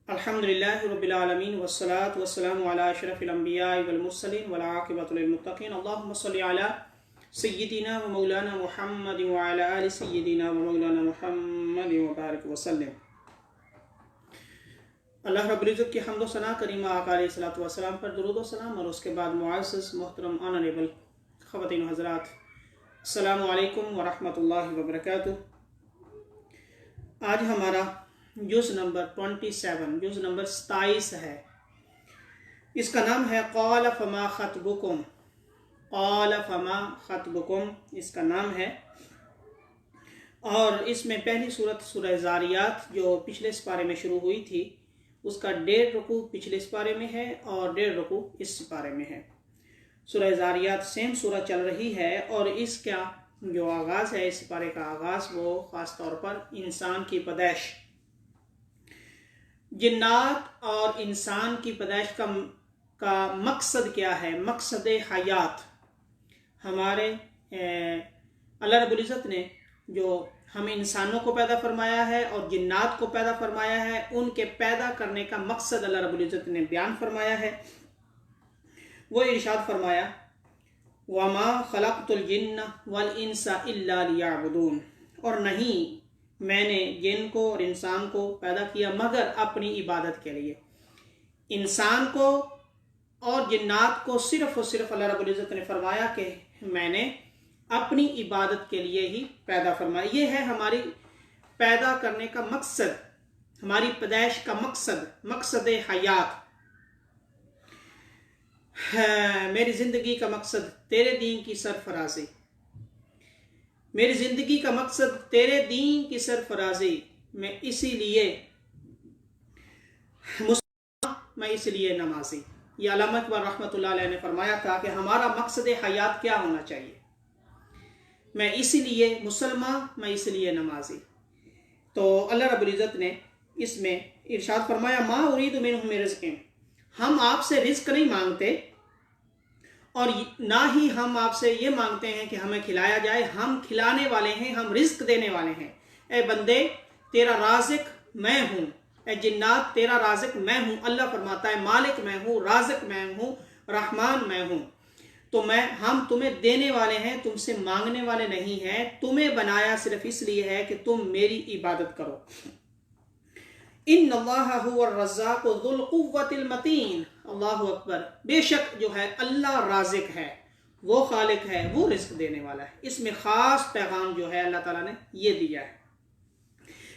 الحمدللہ رب العالمین والصلاة والسلام علی اشرف الانبیاء والمرسلین والعاقبۃ للمتقین اللہم صلی علی سیدنا و مولانا محمد وعلی آل سیدنا و مولانا محمد وبارک وسلم۔ اللہ رب العزت کی حمد و ثنا کریمہ آقا علیہ الصلوۃ والسلام پر درود و سلام، اور اس کے بعد معزز محترم آنریبل خواتین و حضرات، السلام علیکم ورحمۃ اللہ وبرکاتہ۔ آج ہمارا جز نمبر 27، جز نمبر 27 ہے۔ اس کا نام ہے قال فما خطبکم، قال فما خطبکم اس کا نام ہے، اور اس میں پہلی صورت سورہ زاریات جو پچھلے سپارے میں شروع ہوئی تھی، اس کا 1.5 رکوع پچھلے سپارے میں ہے اور 1.5 رکوع اس سپارے میں ہے۔ سورہ زاریات سیم سورہ چل رہی ہے، اور اس کا جو آغاز ہے، اس سپارے کا آغاز، وہ خاص طور پر انسان کی پیدائش، جنات اور انسان کی پیدائش کا مقصد کیا ہے، مقصد حیات۔ ہمارے اللہ رب العزت نے جو ہم انسانوں کو پیدا فرمایا ہے اور جنات کو پیدا فرمایا ہے، ان کے پیدا کرنے کا مقصد اللہ رب العزت نے بیان فرمایا ہے۔ وہ ارشاد فرمایا وَمَا خَلَقْتُ الْجِنَّ وَالْإِنسَ إِلَّا لِيَعْبُدُونَ، اور نہیں میں نے جن کو اور انسان کو پیدا کیا مگر اپنی عبادت کے لیے۔ انسان کو اور جنات کو صرف اور صرف اللہ رب العزت نے فرمایا کہ میں نے اپنی عبادت کے لیے ہی پیدا فرمایا۔ یہ ہے ہماری پیدا کرنے کا مقصد، ہماری پیدائش کا مقصد، مقصد حیات۔ میری زندگی کا مقصد تیرے دین کی سرفرازی، میری زندگی کا مقصد تیرے دین کی سرفرازی، میں اسی لیے مسلمان، میں اسی لیے نمازی۔ یہ علامہ اقبال رحمۃ اللہ علیہ نے فرمایا تھا کہ ہمارا مقصد حیات کیا ہونا چاہیے، میں اسی لیے مسلمان، میں اسی لیے نمازی۔ تو اللہ رب العزت نے اس میں ارشاد فرمایا ما ارید منہم رزق، ہم آپ سے رزق نہیں مانگتے، اور نہ ہی ہم آپ سے یہ مانگتے ہیں کہ ہمیں کھلایا جائے، ہم کھلانے والے ہیں، ہم رزق دینے والے ہیں۔ اے بندے تیرا رازق میں ہوں، اے جنات تیرا رازق میں ہوں۔ اللہ فرماتا ہے مالک میں ہوں، رازق میں ہوں، رحمان میں ہوں۔ تو ہم تمہیں دینے والے ہیں، تم سے مانگنے والے نہیں ہیں۔ تمہیں بنایا صرف اس لیے ہے کہ تم میری عبادت کرو۔ ان اللہ هو الرزاق ذو القوۃ المتین، اللہ اکبر، بے شک جو ہے اللہ رازق ہے، وہ خالق ہے، وہ رزق دینے والا ہے۔ اس میں خاص پیغام جو ہے اللہ تعالیٰ نے یہ دیا ہے۔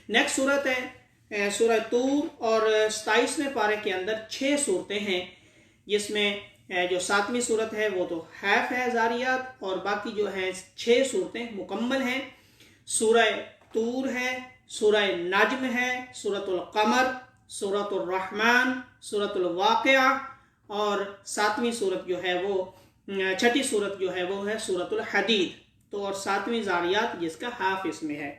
نیکسٹ صورت ہے سورہ طور، اور 27ویں پارے کے اندر 6 صورتیں ہیں، جس میں جو 7ویں صورت ہے وہ تو حیف ہے زاریات، اور باقی جو ہیں 6 صورتیں مکمل ہیں۔ سورہ طور ہے، سورہ نجم ہے، سورۃ القمر، سورۃ الرحمن، سورۃ الواقعہ، اور 7ویں صورت جو ہے وہ 6ٹھی صورت جو ہے وہ ہے سورۃ الحدید۔ تو اور 7ویں زاریات جس کا حاف اس میں ہے۔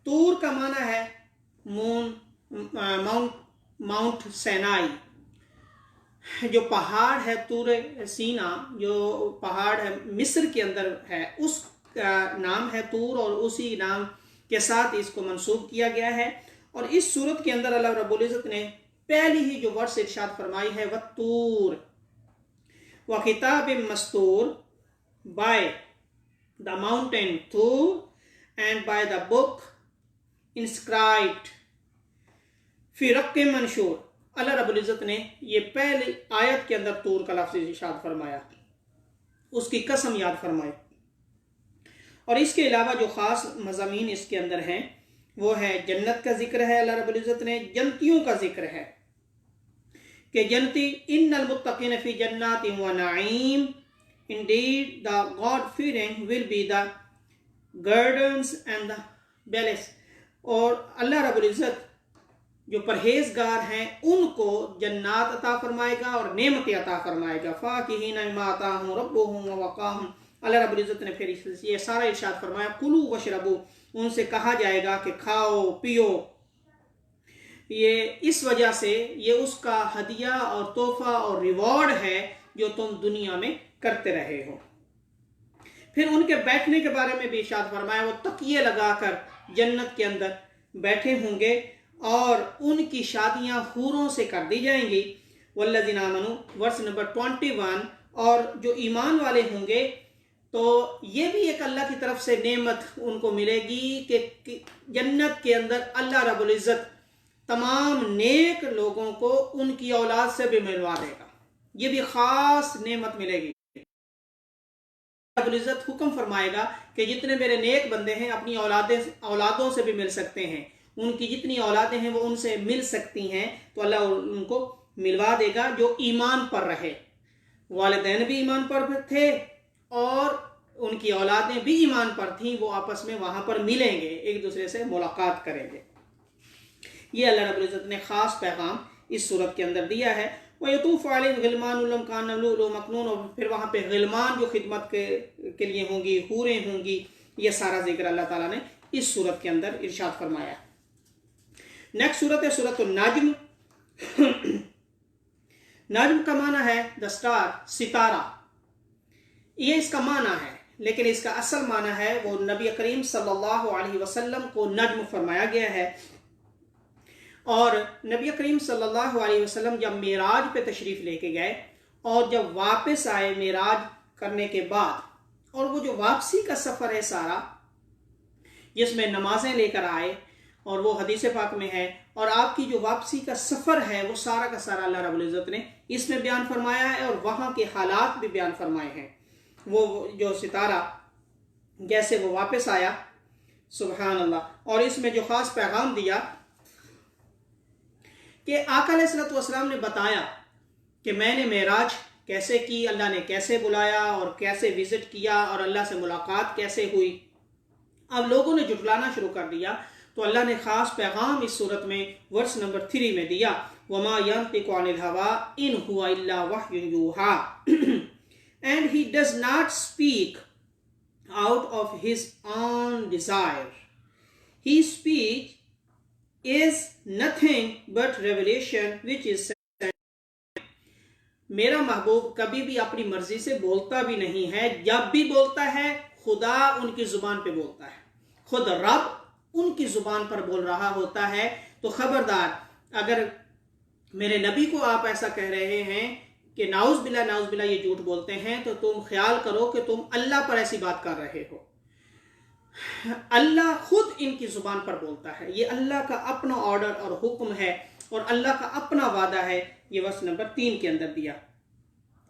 طور کا معنی ہے ماؤنٹ سینائی، جو پہاڑ ہے طور سینا، جو پہاڑ ہے مصر کے اندر ہے، اس کا نام ہے طور، اور اسی نام کے ساتھ اس کو منسوب کیا گیا ہے۔ اور اس صورت کے اندر اللہ رب العزت نے پہلی ہی جو ورڈ ارشاد فرمائی ہے وَالطُّورِ وَكِتَابٍ مَّسْطُورٍ، by the mountain Tur and by the book inscribed فی رق منشور۔ اللہ رب العزت نے یہ پہلی آیت کے اندر طور کا لفظ ارشاد فرمایا، اس کی قسم یاد فرمائی۔ اور اس کے علاوہ جو خاص مضامین اس کے اندر ہیں وہ ہے جنت کا ذکر ہے، اللہ رب العزت نے جنتیوں کا ذکر ہے کہ جنتی ان المتقین فی جنات و نعیم، indeed the God fearing will be the gardens and the palace، اور اللہ رب العزت جو پرہیزگار ہیں ان کو جنات عطا فرمائے گا اور نعمتیں عطا فرمائے گا۔ فاکہین مما آتاہم ربہم ووقاہم، اللہ رب العزت نے پھر یہ سارا ارشاد فرمایا کلوا واشربوا، ان سے کہا جائے گا کہ کھاؤ پیو، یہ اس وجہ سے یہ اس کا ہدیہ اور تحفہ اور ریوارڈ ہے جو تم دنیا میں کرتے رہے ہو۔ پھر ان کے بیٹھنے کے بارے میں بھی ارشاد فرمایا وہ تکیے لگا کر جنت کے اندر بیٹھے ہوں گے، اور ان کی شادیاں حوروں سے کر دی جائیں گی۔ والذین آمنوا ورس نمبر 21، اور جو ایمان والے ہوں گے تو یہ بھی ایک اللہ کی طرف سے نعمت ان کو ملے گی کہ جنت کے اندر اللہ رب العزت تمام نیک لوگوں کو ان کی اولاد سے بھی ملوا دے گا، یہ بھی خاص نعمت ملے گی۔ رب العزت حکم فرمائے گا کہ جتنے میرے نیک بندے ہیں اپنی اولادوں سے بھی مل سکتے ہیں، ان کی جتنی اولادیں ہیں وہ ان سے مل سکتی ہیں، تو اللہ ان کو ملوا دے گا جو ایمان پر رہے۔ والدین بھی ایمان پر تھے اور ان کی اولادیں بھی ایمان پر تھیں، وہ آپس میں وہاں پر ملیں گے، ایک دوسرے سے ملاقات کریں گے۔ یہ اللہ رب العزت نے خاص پیغام اس صورت کے اندر دیا ہے۔ وَيَطُوفُ عَلَيْهِمْ غِلْمَانٌ لَّمْ كَأَنَّهُمْ لُؤْلُؤٌ مَكْنُونٌ، اور پھر وہاں پہ غلمان جو خدمت کے لیے ہوں گی، حوریں ہوں گی، یہ سارا ذکر اللہ تعالیٰ نے اس صورت کے اندر ارشاد فرمایا۔ نیکسٹ صورت ہے سورۃ النجم۔ نجم کا معنی ہے دا اسٹار، ستارہ، یہ اس کا معنی ہے، لیکن اس کا اصل معنی ہے وہ نبی کریم صلی اللہ علیہ وسلم کو نجم فرمایا گیا ہے۔ اور نبی کریم صلی اللہ علیہ وسلم جب معراج پہ تشریف لے کے گئے اور جب واپس آئے معراج کرنے کے بعد، اور وہ جو واپسی کا سفر ہے سارا، جس میں نمازیں لے کر آئے، اور وہ حدیث پاک میں ہے، اور آپ کی جو واپسی کا سفر ہے وہ سارا کا سارا اللہ رب العزت نے اس میں بیان فرمایا ہے، اور وہاں کے حالات بھی بیان فرمائے ہیں۔ وہ جو ستارہ جیسے وہ واپس آیا، سبحان اللہ، اور اس میں جو خاص پیغام دیا کہ آقا علیہ السلام نے بتایا کہ میں نے معراج کیسے کی، اللہ نے کیسے بلایا اور کیسے وزٹ کیا اور اللہ سے ملاقات کیسے ہوئی۔ اب لوگوں نے جھٹلانا شروع کر دیا، تو اللہ نے خاص پیغام اس صورت میں ورس نمبر 3 میں دیا، وَمَا يَنطِقُ عَنِ الْهَوَىٰ إِنْ هُوَ إِلَّا وَحْيٌ يُوحَىٰ and he does not speak out of his own desire. His speech is nothing but revelation which is sent. میرا محبوب کبھی بھی اپنی مرضی سے بولتا بھی نہیں ہے، جب بھی بولتا ہے خدا ان کی زبان پہ بولتا ہے، خود رب ان کی زبان پر بول رہا ہوتا ہے۔ تو خبردار، اگر میرے نبی کو آپ ایسا کہہ رہے ہیں کہ نعوذ باللہ یہ جھوٹ بولتے ہیں، تو تم خیال کرو کہ تم اللہ پر ایسی بات کر رہے ہو۔ اللہ خود ان کی زبان پر بولتا ہے، یہ اللہ کا اپنا آرڈر اور حکم ہے، اور اللہ کا اپنا وعدہ ہے۔ یہ ورس نمبر 3 کے اندر دیا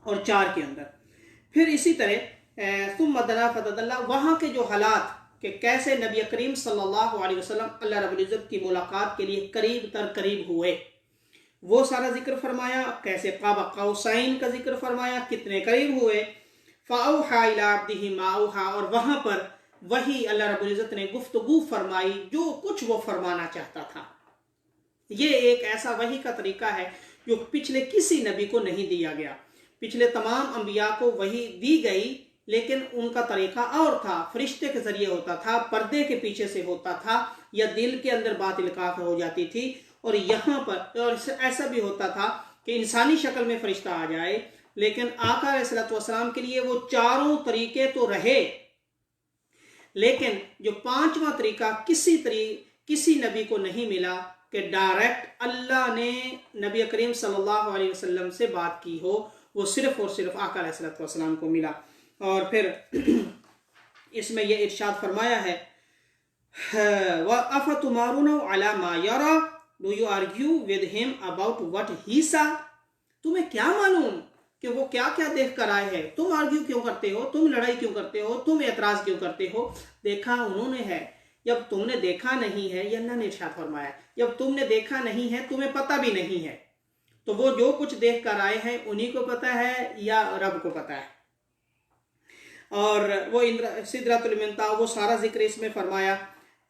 اور 4 کے اندر۔ پھر اسی طرح ثم دنا فتدلی، وہاں کے جو حالات کہ کیسے نبی کریم صلی اللہ علیہ وسلم اللہ رب العزت کی ملاقات کے لیے قریب تر قریب ہوئے، وہ سارا ذکر فرمایا۔ کیسے قاب قوسین کا ذکر فرمایا، کتنے قریب ہوئے۔ فَأَوْحَىٰ إِلَىٰ عَبْدِهِ مَا أَوْحَىٰ، اور وہاں پر وہی اللہ رب العزت نے گفتگو فرمائی جو کچھ وہ فرمانا چاہتا تھا۔ یہ ایک ایسا وحی کا طریقہ ہے جو پچھلے کسی نبی کو نہیں دیا گیا۔ پچھلے تمام انبیاء کو وحی دی گئی، لیکن ان کا طریقہ اور تھا، فرشتے کے ذریعے ہوتا تھا، پردے کے پیچھے سے ہوتا تھا، یا دل کے اندر بات القاء ہو جاتی تھی۔ اور یہاں پر اور ایسا بھی ہوتا تھا کہ انسانی شکل میں فرشتہ آ جائے، لیکن آقا علیہ السلام کے لیے وہ چاروں طریقے تو رہے، لیکن جو 5واں طریقہ کسی نبی کو نہیں ملا کہ ڈائریکٹ اللہ نے نبی کریم صلی اللہ علیہ وسلم سے بات کی ہو، وہ صرف اور صرف آقا علیہ السلام کو ملا۔ اور پھر اس میں یہ ارشاد فرمایا ہے، وَأَفَتُمَارُونَهُ عَلَى مَا يَرَى Do you argue with him about what he saw؟ تمہیں کیا معلوم کہ وہ کیا کیا دیکھ کر آئے ہیں، تم آرگیو کیوں کرتے ہو، تم لڑائی کیوں کرتے ہو، تم اعتراض کیوں کرتے ہو؟ دیکھا انہوں نے ہے، جب تم نے دیکھا نہیں ہے، یہ اللہ نے ارشاد فرمایا، جب تم نے دیکھا نہیں ہے تمہیں پتہ بھی نہیں ہے، تو وہ جو کچھ دیکھ کر آئے ہیں انہی کو پتہ ہے یا رب کو پتہ ہے۔ اور وہ سدرۃ المنتہا، وہ سارا ذکر اس میں فرمایا،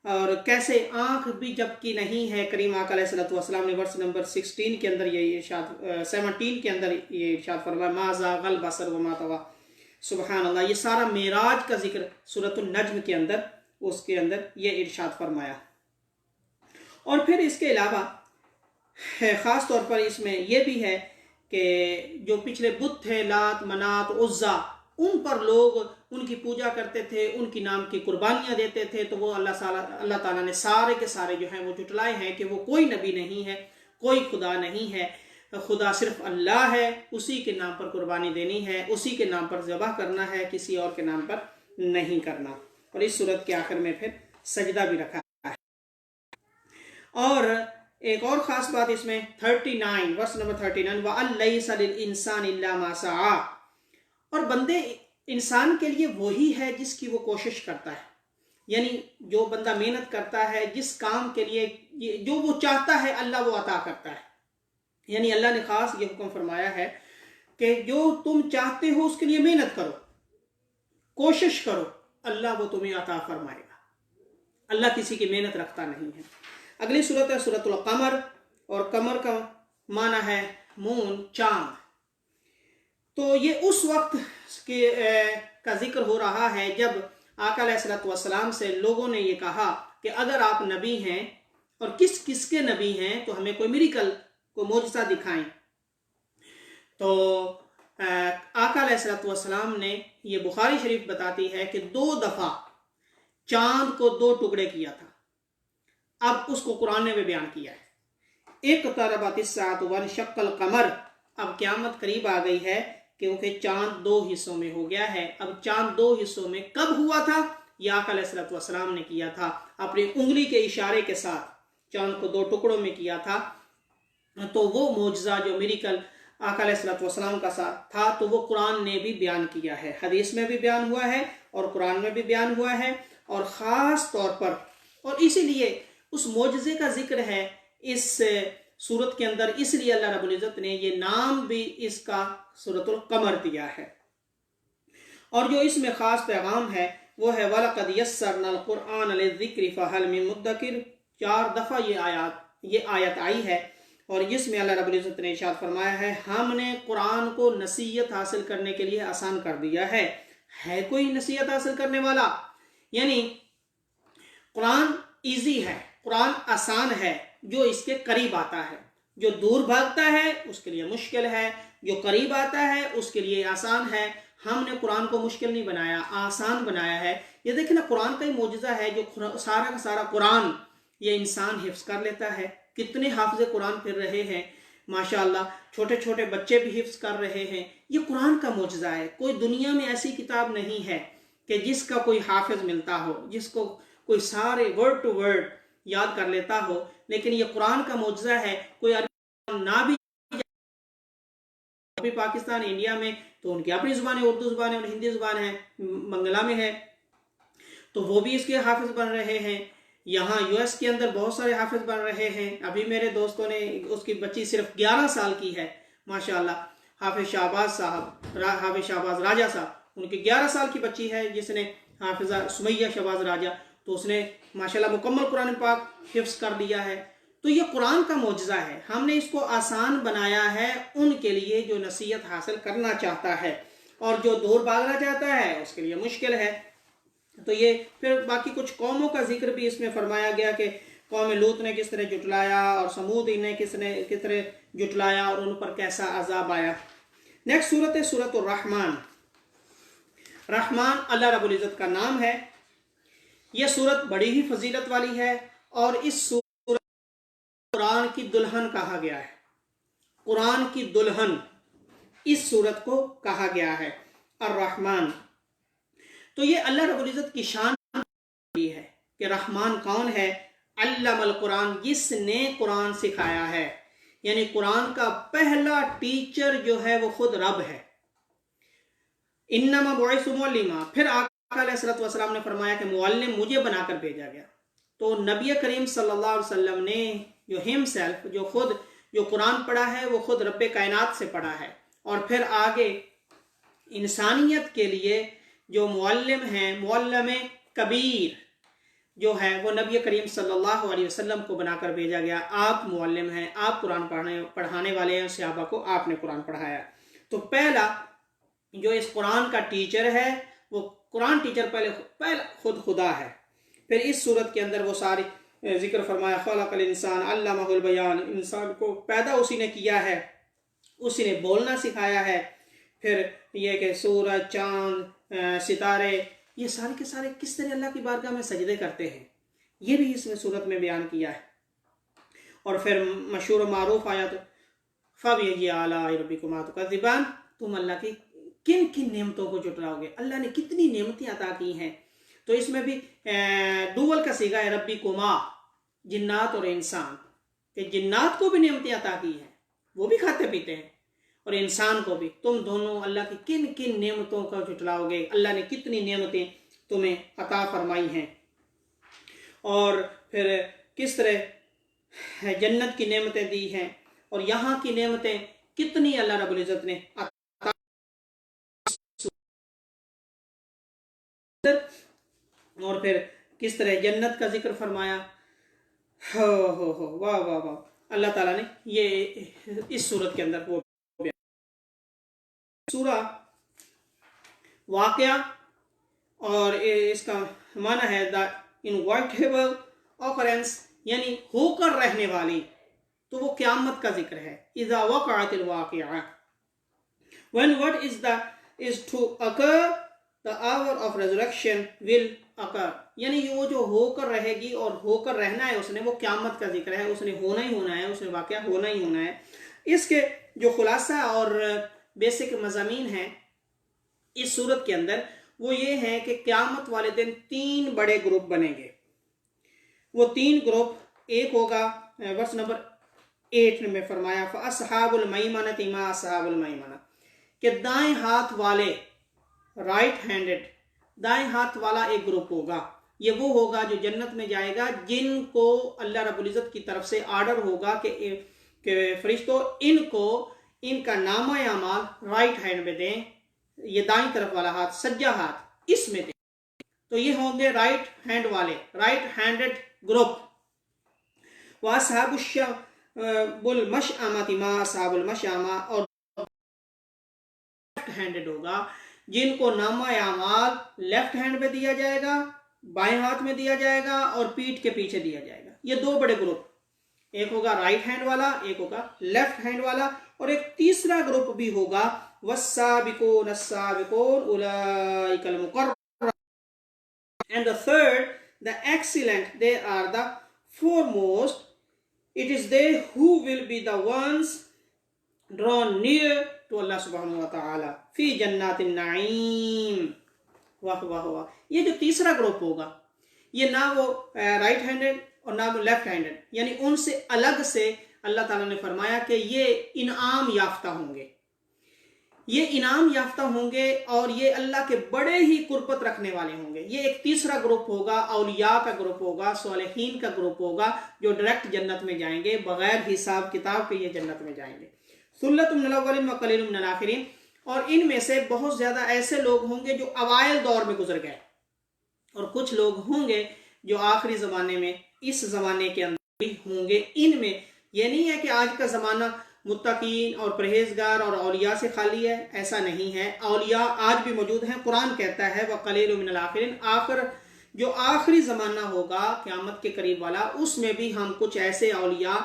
اور کیسے آنکھ بھی جب کی نہیں ہے۔ کریم آقا علیہ السلام نے ورس نمبر 16 کے اندر یہ ارشاد 17 کے اندر یہ ارشاد فرمایا، ما زاغ البصر وما طغى۔ سبحان اللہ، یہ سارا معراج کا ذکر سورۃ النجم کے اندر، اس کے اندر یہ ارشاد فرمایا۔ اور پھر اس کے علاوہ خاص طور پر اس میں یہ بھی ہے کہ جو پچھلے بت تھے، لات، منات، عزا، ان پر لوگ ان کی پوجا کرتے تھے، ان کی نام کی قربانیاں دیتے تھے، تو وہ اللہ تعالیٰ نے سارے کے سارے جو ہیں وہ جھٹلائے ہیں کہ وہ کوئی نبی نہیں ہے، کوئی خدا نہیں ہے، خدا صرف اللہ ہے، اسی کے نام پر قربانی دینی ہے، اسی کے نام پر ذبح کرنا ہے، کسی اور کے نام پر نہیں کرنا۔ اور اس صورت کے آخر میں پھر سجدہ بھی رکھا ہے۔ اور ایک اور خاص بات اس میں 39 ورس نمبر 39 وَأَن لَيْسَ لِلْإِنسَانِ إِلَّا مَا سَعَىٰ، اور بندے انسان کے لیے وہی ہے جس کی وہ کوشش کرتا ہے، یعنی جو بندہ محنت کرتا ہے، جس کام کے لیے جو وہ چاہتا ہے اللہ وہ عطا کرتا ہے۔ یعنی اللہ نے خاص یہ حکم فرمایا ہے کہ جو تم چاہتے ہو اس کے لیے محنت کرو، کوشش کرو، اللہ وہ تمہیں عطا فرمائے گا۔ اللہ کسی کی محنت رکھتا نہیں ہے۔ اگلی صورت ہے سورۃ القمر، اور قمر کا معنی ہے مون، چاند۔ تو یہ اس وقت کا ذکر ہو رہا ہے جب آقا علیہ السلام سے لوگوں نے یہ کہا کہ اگر آپ نبی ہیں اور کس کس کے نبی ہیں تو ہمیں کوئی میریکل، کوئی معجزہ دکھائیں۔ تو آقا علیہ السلام نے، یہ بخاری شریف بتاتی ہے کہ 2 دفعہ چاند کو 2 ٹکڑے کیا تھا۔ اب اس کو قرآن نے بھی بیان کیا ہے۔ اقتربت الساعۃ وانشق القمر، اب قیامت قریب آ گئی ہے کیونکہ چاند 2 حصوں میں ہو گیا ہے۔ اب چاند 2 حصوں میں کب ہوا تھا؟ یہ آقا علیہ السلام نے کیا تھا، اپنی انگلی کے اشارے کے ساتھ چاند کو 2 ٹکڑوں میں کیا تھا۔ تو وہ معجزہ جو میریکل آقا علیہ السلام کا ساتھ تھا، تو وہ قرآن نے بھی بیان کیا ہے، حدیث میں بھی بیان ہوا ہے اور قرآن میں بھی بیان ہوا ہے۔ اور خاص طور پر، اور اسی لیے اس معجزے کا ذکر ہے اس سورت کے اندر، اس لیے اللہ رب العزت نے یہ نام بھی اس کا سورۃ القمر دیا ہے۔ اور جو اس میں خاص پیغام ہے وہ ہے وَلَقَدْ يَسَّرْنَا الْقُرْآنَ لِلذِّكْرِ فَهَلْ مِن مُدَّكِرٍ۔ 4 دفعہ یہ آیت آئی ہے، اور جس میں اللہ رب العزت نے ارشاد فرمایا ہے ہم نے قرآن کو نصیحت حاصل کرنے کے لیے آسان کر دیا ہے کوئی نصیحت حاصل کرنے والا؟ یعنی قرآن ایزی ہے، قرآن آسان ہے، جو اس کے قریب آتا ہے۔ جو دور بھاگتا ہے اس کے لیے مشکل ہے، جو قریب آتا ہے اس کے لیے آسان ہے۔ ہم نے قرآن کو مشکل نہیں بنایا، آسان بنایا ہے۔ یہ دیکھیں نا، قرآن کا ہی معجزہ ہے جو سارا کا سارا قرآن یہ انسان حفظ کر لیتا ہے۔ کتنے حافظ قرآن پھر رہے ہیں ماشاءاللہ، چھوٹے چھوٹے بچے بھی حفظ کر رہے ہیں۔ یہ قرآن کا معجزہ ہے۔ کوئی دنیا میں ایسی کتاب نہیں ہے کہ جس کا کوئی حافظ ملتا ہو، جس کو کوئی سارے ورڈ ٹو ورڈ یاد کر لیتا ہو، لیکن یہ قرآن کا معجزہ ہے۔ کوئی عربی نہ بھی پاکستان، انڈیا میں تو ان کی اپنی زبان ہے، اردو زبان ہے اور ہندی زبان ہے، بنگلہ میں ہے، تو وہ بھی اس کے حافظ بن رہے ہیں۔ یہاں یو ایس کے اندر بہت سارے حافظ بن رہے ہیں۔ ابھی میرے دوستوں نے، اس کی بچی صرف 11 سال کی ہے ماشاءاللہ، حافظ شہباز صاحب، حافظ شہباز راجہ صاحب، ان کی 11 سال کی بچی ہے جس نے حافظہ سمیہ شہباز راجہ، تو اس نے ماشاءاللہ مکمل قرآن پاک حفظ کر لیا ہے۔ تو یہ قرآن کا معجزہ ہے، ہم نے اس کو آسان بنایا ہے ان کے لیے جو نصیحت حاصل کرنا چاہتا ہے، اور جو دور بھاگنا چاہتا ہے اس کے لیے مشکل ہے۔ تو یہ پھر باقی کچھ قوموں کا ذکر بھی اس میں فرمایا گیا کہ قوم لوط نے کس طرح جٹلایا، اور سمود نے کس طرح جٹلایا، اور ان پر کیسا عذاب آیا۔ نیکسٹ صورت ہے سورۃ الرحمن۔ رحمان اللہ رب العزت کا نام ہے۔ یہ صورت بڑی ہی فضیلت والی ہے، اور اس صورت قرآن کی دلہن کہا گیا ہے۔ قرآن کی دلہن اس صورت کو کہا گیا ہے، الرحمن۔ تو یہ اللہ رب العزت کی شان ہے کہ رحمان کون ہے؟ علم القرآن، جس نے قرآن سکھایا ہے، یعنی قرآن کا پہلا ٹیچر جو ہے وہ خود رب ہے۔ انما بعثت معلما، پھر آقا علیہ السلام نے فرمایا کہ معلم مجھے بنا کر بھیجا گیا۔ تو نبی کریم صلی اللہ علیہ وسلم نے جو جو قرآن پڑھا ہے وہ خود رب کائنات سے پڑھا ہے، اور پھر آگے انسانیت کے لیے جو معلم ہیں، معلم کبیر جو ہے وہ نبی کریم صلی اللہ علیہ وسلم کو بنا کر بھیجا گیا۔ آپ معلم ہیں، آپ قرآن پڑھانے والے ہیں، صحابہ کو آپ نے قرآن پڑھایا۔ تو پہلا جو اس قرآن کا ٹیچر ہے وہ قرآن ٹیچر پہلا خود خدا ہے۔ پھر اس صورت کے اندر وہ ساری ذکر فرمایا خلق الانسان علمہ البیان، انسان کو پیدا اسی نے کیا ہے، اسی نے بولنا سکھایا ہے۔ پھر یہ کہ سورج، چاند، ستارے، یہ سارے کے سارے کس طرح اللہ کی بارگاہ میں سجدے کرتے ہیں، یہ بھی اس میں صورت میں بیان کیا ہے۔ اور پھر مشہور و معروف آیت فَبِأَيِّ آلَاءِ رَبِّكُمَا تُكَذِّبَانِ، تم اللہ کی کن کن نعمتوں کو جھٹلاؤ گے، اللہ نے کتنی نعمتیں عطا کی ہیں۔ تو اس میں بھی دوول کا صیغہ ہے ربکما، جنات اور انسان، کہ جنات کو بھی نعمتیں عطا کی ہیں، وہ بھی کھاتے پیتے ہیں، اور انسان کو بھی، تم دونوں اللہ کی کن کن نعمتوں کو جھٹلاؤ گے، اللہ نے کتنی نعمتیں تمہیں عطا فرمائی ہیں۔ اور پھر کس طرح جنت کی نعمتیں دی ہیں، اور یہاں کی نعمتیں کتنی اللہ رب العزت نے عطا، اور پھر کس طرح جنت کا ذکر فرمایا۔ واہ واہ واہ، اللہ تعالیٰ نے یہ اس صورت کے اندر وہ سورہ واقعہ، اور اس کا معنی ہے دا انوائٹیبل occurrence، یعنی ہو کر رہنے والی، تو وہ قیامت کا ذکر ہے۔ اذا وقعت الواقعہ، when what is to occur the hour of resurrection will occur، یعنی وہ جو ہو کر رہے گی اور ہو کر رہنا ہے اس نے، وہ قیامت کا ذکر ہے، اس نے ہونا ہی ہونا ہے، اس نے واقعہ ہونا ہی ہونا ہے۔ اس کے جو خلاصہ اور بیسک مضامین ہیں اس صورت کے اندر، وہ یہ ہیں کہ قیامت والے دن 3 بڑے گروپ بنیں گے۔ وہ 3 گروپ، ایک ہوگا ورس نمبر 8 میں فرمایا فَأَصْحَابُ الْمَيْمَنَةِ مَا أَصْحَابُ الْمَيْمَنَةِ، کہ دائیں ہاتھ والے، رائٹ ہینڈڈ، دائیں ہاتھ والا ایک گروپ ہوگا، یہ وہ ہوگا جو جنت میں جائے گا، جن کو اللہ رب العزت کی طرف سے آرڈر ہوگا کہ فرشتوں ان کا نامہ اعمال رائٹ ہینڈ میں دیں، یہ دائیں طرف والا ہاتھ، سجا ہاتھ، اس میں دیں۔ تو یہ ہوں گے رائٹ ہینڈ والے، رائٹ ہینڈڈ گروپ۔ وَأَصْحَابُ الْمَشْأَمَةِ مَا أَصْحَابُ الْمَشْأَمَةِ، اور لیفٹ ہینڈڈ ہوگا، جن کو نامہ اعمال لیفٹ ہینڈ میں دیا جائے گا، بائیں ہاتھ میں دیا جائے گا، اور پیٹھ کے پیچھے دیا جائے گا۔ یہ 2 بڑے گروپ، ایک ہوگا رائٹ ہینڈ والا، ایک ہوگا لیفٹ ہینڈ والا، اور ایک تیسرا گروپ بھی ہوگا وَالسَّابِقُونَ السَّابِقُونَ أُولَئِكَ الْمُقَرَّبُونَ، and the third the excellent, they are the foremost, it is they who will be the ones drawn near to Allah subhanahu wa ta'ala فی جنات النعیم۔ واہ واہ واہ، یہ جو تیسرا گروپ ہوگا، یہ نہ وہ رائٹ ہینڈڈ اور نہ وہ لیفٹ ہینڈڈ، یعنی ان سے الگ سے اللہ تعالیٰ نے فرمایا کہ یہ انعام یافتہ ہوں گے، یہ انعام یافتہ ہوں گے، اور یہ اللہ کے بڑے ہی قربت رکھنے والے ہوں گے۔ یہ ایک تیسرا گروپ ہوگا، اولیاء کا گروپ ہوگا، صالحین کا گروپ ہوگا، جو ڈائریکٹ جنت میں جائیں گے، بغیر حساب کتاب کے یہ جنت میں جائیں گے۔ ثُلَّةٌ مِّنَ الْأَوَّلِينَ وَقَلِيلٌ مِّنَ الْآخِرِينَ، اور ان میں سے بہت زیادہ ایسے لوگ ہوں گے جو اوائل دور میں گزر گئے، اور کچھ لوگ ہوں گے جو آخری زمانے میں، اس زمانے کے اندر بھی ہوں گے۔ ان میں یہ نہیں ہے کہ آج کا زمانہ متقین اور پرہیزگار اور اولیاء سے خالی ہے، ایسا نہیں ہے، اولیاء آج بھی موجود ہیں۔ قرآن کہتا ہے وَقَلِيلٌ مِّنَ الْآخِرِينَ، جو آخری زمانہ ہوگا قیامت کے قریب والا، اس میں بھی ہم کچھ ایسے اولیاء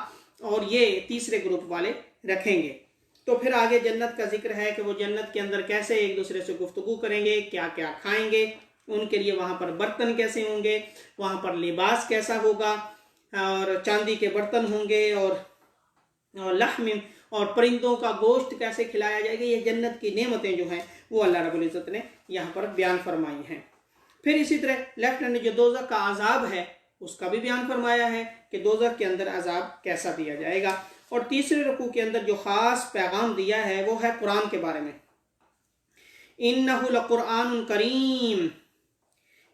اور یہ تیسرے گروپ والے رکھیں گے۔ تو پھر آگے جنت کا ذکر ہے کہ وہ جنت کے اندر کیسے ایک دوسرے سے گفتگو کریں گے، کیا کیا کھائیں گے، ان کے لیے وہاں پر برتن کیسے ہوں گے، وہاں پر لباس کیسا ہوگا، اور چاندی کے برتن ہوں گے، اور لحم اور پرندوں کا گوشت کیسے کھلایا جائے گا۔ یہ جنت کی نعمتیں جو ہیں وہ اللہ رب العزت نے یہاں پر بیان فرمائی ہیں۔ پھر اسی طرح لیفٹ ہینڈ جو دوزخ کا عذاب ہے اس کا بھی بیان فرمایا ہے کہ دوزخ کے اندر عذاب کیسا دیا جائے گا۔ اور تیسرے رکوع کے اندر جو خاص پیغام دیا ہے وہ ہے قرآن کے بارے میں، إِنَّهُ لَقُرْآنٌ كَرِيمٌ،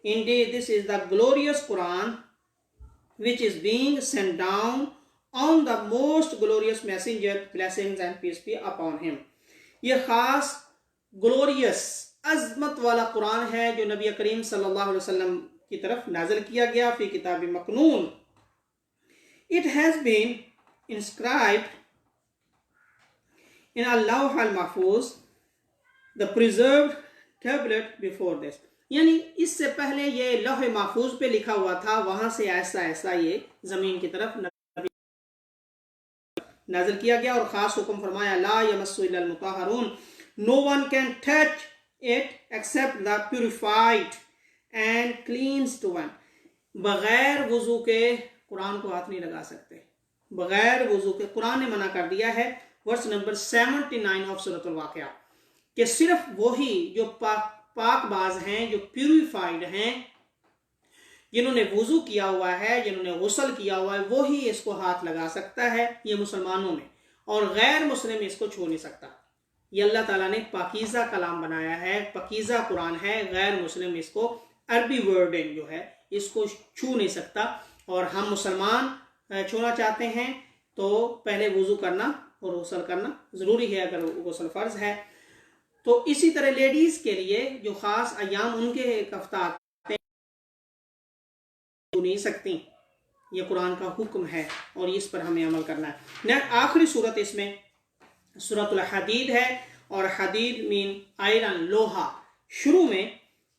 Indeed this is the glorious Quran which is being sent down on the most glorious messenger, blessings and peace be upon him۔ یہ خاص گلوریس، عظمت والا قرآن ہے جو نبی کریم صلی اللہ علیہ وسلم کی طرف نازل کیا گیا فی کتاب مکنون۔ It has been inscribed in اللوح المحفوظ، the preserved tablet before this، یعنی اس سے پہلے یہ لوح محفوظ پہ لکھا ہوا تھا، وہاں سے ایسا ایسا یہ زمین کی طرف نازل کیا گیا، اور خاص حکم فرمایا لا یمس الا المطہرون، no one can touch it except the purified and cleansed one. بغیر وضو کے قرآن کو ہاتھ نہیں لگا سکتے. بغیر وضو کے قرآن نے منع کر دیا ہے. ورس نمبر 79 آف سورۃ الواقعہ کہ صرف وہی جو پاک باز ہیں، جو پیوریفائڈ ہیں، جنہوں نے وضو کیا ہوا ہے، جنہوں نے غسل کیا ہوا ہے، وہی اس کو ہاتھ لگا سکتا ہے، یہ مسلمانوں میں. اور غیر مسلم اس کو چھو نہیں سکتا. یہ اللہ تعالیٰ نے پاکیزہ کلام بنایا ہے، پاکیزہ قرآن ہے. غیر مسلم اس کو عربی ورڈنگ جو ہے اس کو چھو نہیں سکتا. اور ہم مسلمان چھونا چاہتے ہیں تو پہلے وضو کرنا اور غسل کرنا ضروری ہے اگر غسل فرض ہے. تو اسی طرح لیڈیز کے لیے جو خاص ایام ان کے ایک ہفتہ آتے نہیں سکتی. یہ قرآن کا حکم ہے اور اس پر ہمیں عمل کرنا ہے. آخری صورت اس میں سورۃ الحدید ہے، اور حدید مین آئرن، لوہا. شروع میں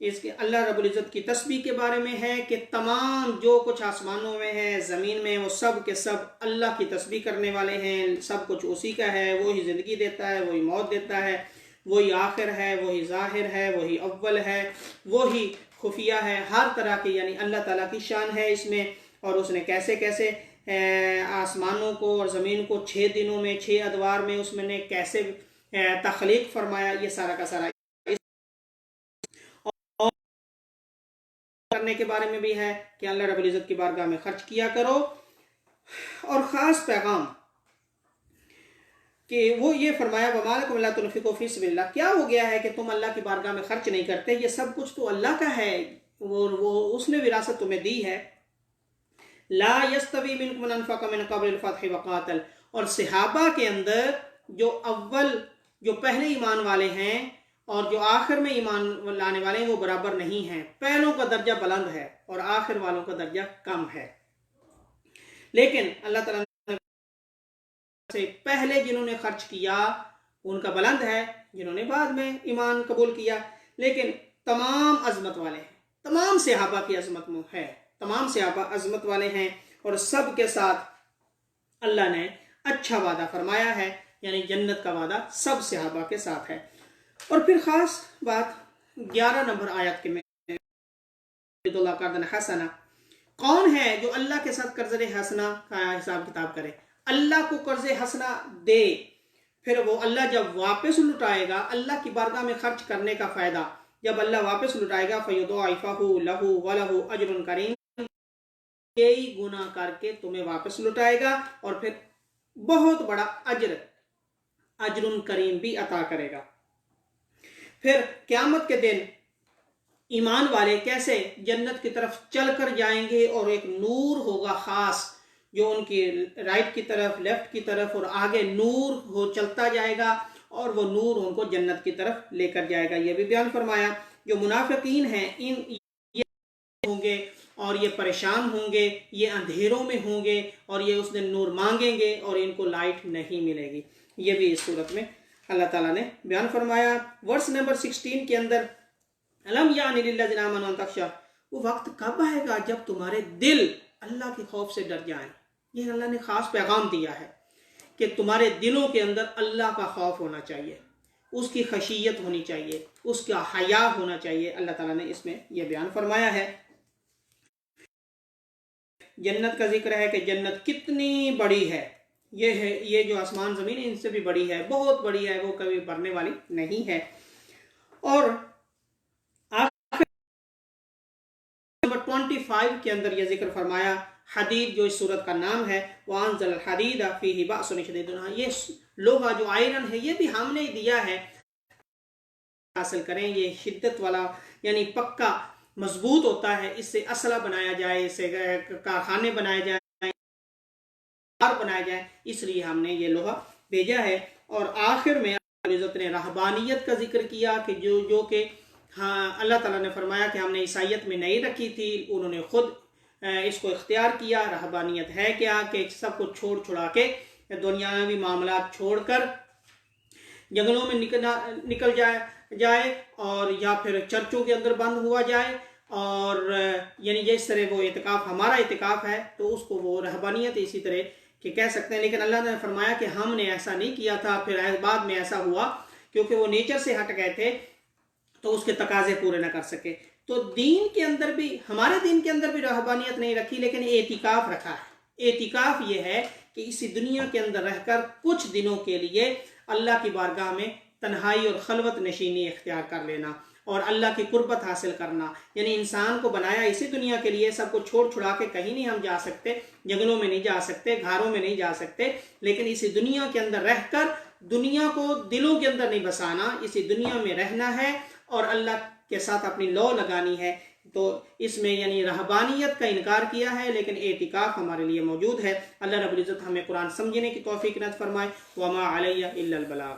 اس کے اللہ رب العزت کی تسبیح کے بارے میں ہے کہ تمام جو کچھ آسمانوں میں ہے، زمین میں، وہ سب کے سب اللہ کی تسبیح کرنے والے ہیں. سب کچھ اسی کا ہے. وہی زندگی دیتا ہے، وہی موت دیتا ہے، وہی آخر ہے، وہی ظاہر ہے، وہی اول ہے، وہی خفیہ ہے. ہر طرح کی یعنی اللہ تعالیٰ کی شان ہے اس میں. اور اس نے کیسے کیسے آسمانوں کو اور زمین کو 6 دنوں میں 6 ادوار میں اس میں نے کیسے تخلیق فرمایا، یہ سارا کا سارا کرنے کے بارے میں بھی ہے کہ اللہ رب العزت کی بارگاہ میں خرچ کیا کرو. اور خاص پیغام کہ وہ یہ فرمایا وَمَا لَكُمْ لَا تُنْفِقُوا فِي سَبِيلِ اللَّهِ. کیا ہو گیا ہے کہ تم اللہ کی بارگاہ میں خرچ نہیں کرتے؟ یہ سب کچھ تو اللہ کا ہے، وہ اس نے وراثت تمہیں دی ہے. لا يستوي منكم من انفق من قبل الفتح وقاتل. اور صحابہ کے اندر جو پہلے ایمان والے ہیں اور جو آخر میں ایمان لانے والے ہیں وہ برابر نہیں ہیں. پہلوں کا درجہ بلند ہے اور آخر والوں کا درجہ کم ہے. لیکن اللہ تعالیٰ سے پہلے جنہوں نے خرچ کیا ان کا بلند ہے، جنہوں نے بعد میں ایمان قبول کیا. لیکن تمام عظمت والے ہیں، تمام صحابہ کی عظمت ہے، تمام صحابہ عظمت والے ہیں. اور سب کے ساتھ اللہ نے اچھا وعدہ فرمایا ہے، یعنی جنت کا وعدہ سب صحابہ کے ساتھ ہے. اور پھر خاص بات 11 نمبر آیت کے میں اللہ قرض حسنہ. کون ہے جو اللہ کے ساتھ قرض حسنہ کا حساب کتاب کرے؟ اللہ کو قرض حسنہ دے، پھر وہ اللہ جب واپس لٹائے گا، اللہ کی بارگاہ میں خرچ کرنے کا فائدہ جب اللہ واپس لٹائے گا فَيُضَاعِفَهُ لَهُ وَلَهُ أَجْرٌ كَرِيمٌ، کئی گنا کر کے تمہیں واپس لٹائے گا اور پھر بہت بڑا اجر کریم بھی عطا کرے گا. پھر قیامت کے دن ایمان والے کیسے جنت کی طرف چل کر جائیں گے، اور ایک نور ہوگا خاص جو ان کی رائٹ کی طرف، لیفٹ کی طرف اور آگے نور ہو چلتا جائے گا، اور وہ نور ان کو جنت کی طرف لے کر جائے گا. یہ بھی بیان فرمایا جو منافقین ہیں یہ ہوں گے اور یہ پریشان ہوں گے، یہ اندھیروں میں ہوں گے اور یہ اس دن نور مانگیں گے اور ان کو لائٹ نہیں ملے گی. یہ بھی اس صورت میں اللہ تعالیٰ نے بیان فرمایا. ورس نمبر 16 کے اندر الم یعن للذین آمنوا ان تخشع، وہ وقت کب آئے گا جب تمہارے دل اللہ کے خوف سے ڈر جائیں. یہ اللہ نے خاص پیغام دیا ہے کہ تمہارے دلوں کے اندر اللہ کا خوف ہونا چاہیے، اس کی خشیت ہونی چاہیے، اس کا حیا ہونا چاہیے. اللہ تعالیٰ نے اس میں یہ بیان فرمایا ہے. جنت کا ذکر ہے کہ جنت کتنی بڑی ہے. یہ جو آسمان زمین ہے ان سے بھی بڑی ہے، بہت بڑی ہے، وہ کبھی بھرنے والی نہیں ہے. اور نمبر 25 کے اندر یہ ذکر فرمایا حدید جو اس صورت کا نام ہے، وَأَنزَلَ الْحَدِيدَ فِيهِ بَأْسٌ شَدِيدٌ. یہ لوہا جو آئرن ہے یہ بھی ہم نے دیا ہے، حاصل کریں. یہ شدت والا یعنی پکا مضبوط ہوتا ہے، اس سے اسلحہ بنایا جائے، اس سے کارخانے بنائے جائیں، بنائے جائیں، اس لیے ہم نے یہ لوہا بھیجا ہے. اور آخر میں عزت نے رہبانیت کا ذکر کیا کہ جو کہ اللہ تعالیٰ نے فرمایا کہ ہم نے عیسائیت میں نہیں رکھی تھی، انہوں نے خود اس کو اختیار کیا. رہبانیت ہے کیا کہ سب کو چھوڑ چھڑا کے دنیاوی معاملات چھوڑ کر جنگلوں میں نکل جائے اور یا پھر چرچوں کے اندر بند ہوا جائے، اور یعنی جس طرح وہ اعتکاف ہمارا اعتکاف ہے تو اس کو وہ رہبانیت اسی طرح کہ کہہ سکتے ہیں. لیکن اللہ نے فرمایا کہ ہم نے ایسا نہیں کیا تھا. پھر بعد میں ایسا ہوا کیونکہ وہ نیچر سے ہٹ گئے تھے تو اس کے تقاضے پورے نہ کر سکے. تو دین کے اندر بھی، ہمارے دین کے اندر بھی رہبانیت نہیں رکھی، لیکن اعتکاف رکھا ہے. اعتکاف یہ ہے کہ اسی دنیا کے اندر رہ کر کچھ دنوں کے لیے اللہ کی بارگاہ میں تنہائی اور خلوت نشینی اختیار کر لینا اور اللہ کی قربت حاصل کرنا. یعنی انسان کو بنایا اسی دنیا کے لیے، سب کو چھوڑ چھڑا کے کہیں نہیں ہم جا سکتے، جنگلوں میں نہیں جا سکتے، گھروں میں نہیں جا سکتے، لیکن اسی دنیا کے اندر رہ کر دنیا کو دلوں کے اندر نہیں بسانا، اسی دنیا میں رہنا ہے اور اللہ کے ساتھ اپنی لو لگانی ہے. تو اس میں یعنی رہبانیت کا انکار کیا ہے، لیکن اعتکاف ہمارے لیے موجود ہے. اللہ رب العزت ہمیں قرآن سمجھنے کی توفیق عطا فرمائے. وما علیہ الا البلاغ.